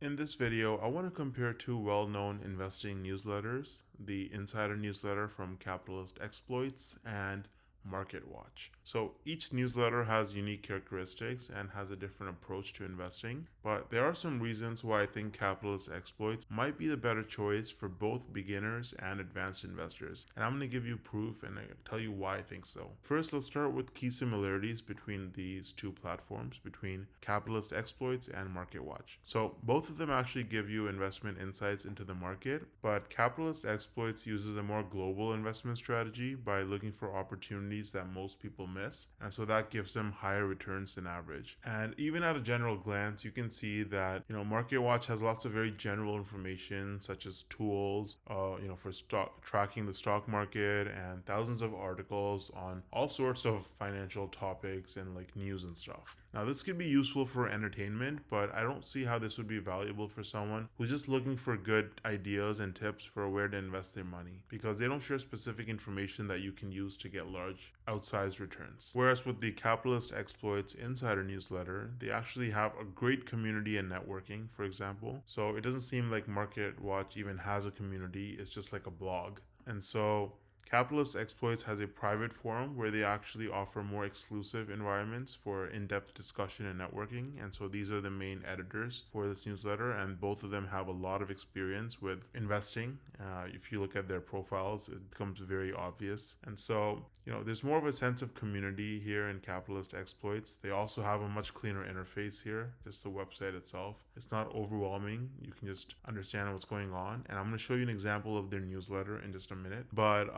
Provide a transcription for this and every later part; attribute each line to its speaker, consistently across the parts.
Speaker 1: In this video, I want to compare two well-known investing newsletters, the Insider newsletter from Capitalist Exploits and MarketWatch. So each newsletter has unique characteristics and has a different approach to investing, but there are some reasons why I think Capitalist Exploits might be the better choice for both beginners and advanced investors. And I'm going to give you proof and tell you why I think so. First, let's start with key similarities between these two platforms, between Capitalist Exploits and MarketWatch. So both of them actually give you investment insights into the market, but Capitalist Exploits uses a more global investment strategy by looking for opportunities that most people miss, and so that gives them higher returns than average. And even at a general glance, you can see that MarketWatch has lots of very general information, such as tools, for stock tracking the stock market, and thousands of articles on all sorts of financial topics and like news and stuff. Now, this could be useful for entertainment, but I don't see how this would be valuable for someone who's just looking for good ideas and tips for where to invest their money, because they don't share specific information that you can use to get large, outsized returns. Whereas with the Capitalist Exploits Insider newsletter, they actually have a great community and networking, for example. So it doesn't seem like MarketWatch even has a community, it's just like a blog. And so Capitalist Exploits has a private forum where they actually offer more exclusive environments for in-depth discussion and networking. And so these are the main editors for this newsletter, and both of them have a lot of experience with investing. If you look at their profiles, it becomes very obvious. And so, there's more of a sense of community here in Capitalist Exploits. They also have a much cleaner interface here, just the website itself. It's not overwhelming. You can just understand what's going on. And I'm going to show you an example of their newsletter in just a minute. But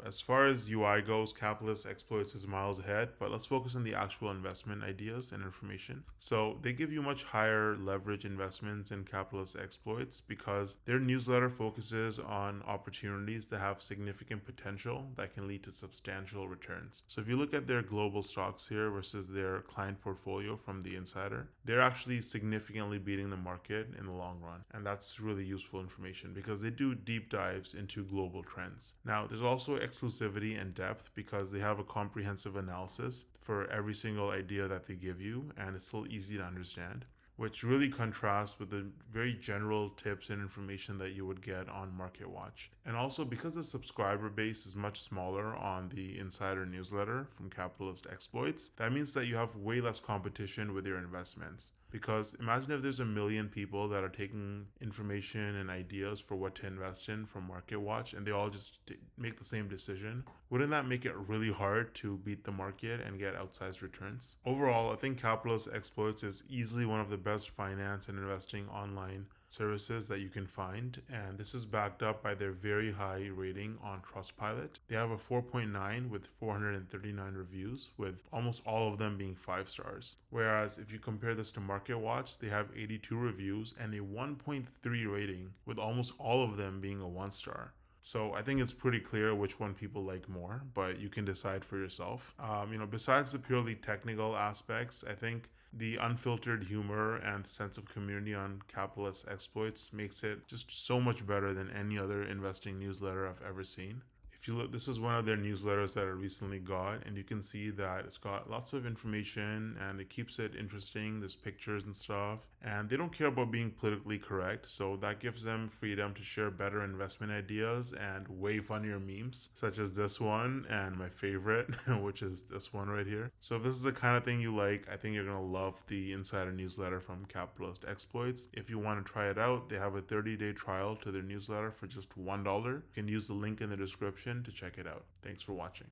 Speaker 1: as far as UI goes, Capitalist Exploits is miles ahead, but let's focus on the actual investment ideas and information. So they give you much higher leverage investments in Capitalist Exploits because their newsletter focuses on opportunities that have significant potential that can lead to substantial returns. So if you look at their global stocks here versus their client portfolio from the Insider, they're actually significantly beating the market in the long run. And that's really useful information because they do deep dives into global trends. Now, there's also exclusivity and depth because they have a comprehensive analysis for every single idea that they give you, and it's still easy to understand, which really contrasts with the very general tips and information that you would get on MarketWatch. And also, because the subscriber base is much smaller on the Insider newsletter from Capitalist Exploits, that means that you have way less competition with your investments. Because imagine if there's a million people that are taking information and ideas for what to invest in from MarketWatch and they all just make the same decision. Wouldn't that make it really hard to beat the market and get outsized returns? Overall, I think Capitalist Exploits is easily one of the best finance and investing online services that you can find, and this is backed up by their very high rating on Trustpilot. They have a 4.9 with 439 reviews, with almost all of them being 5 stars. Whereas if you compare this to MarketWatch, they have 82 reviews and a 1.3 rating, with almost all of them being a 1 star. So I think it's pretty clear which one people like more, but you can decide for yourself. Besides the purely technical aspects, I think the unfiltered humor and sense of community on Capitalist Exploits makes it just so much better than any other investing newsletter I've ever seen. If you look, this is one of their newsletters that I recently got, and you can see that it's got lots of information and it keeps it interesting. There's pictures and stuff, and they don't care about being politically correct, so that gives them freedom to share better investment ideas and way funnier memes, such as this one and my favorite, which is this one right here. So if this is the kind of thing you like, I think you're gonna love the Insider newsletter from Capitalist Exploits. If you want to try it out, they have a 30-day trial to their newsletter for just $1. You can use the link in the description to check it out. Thanks for watching.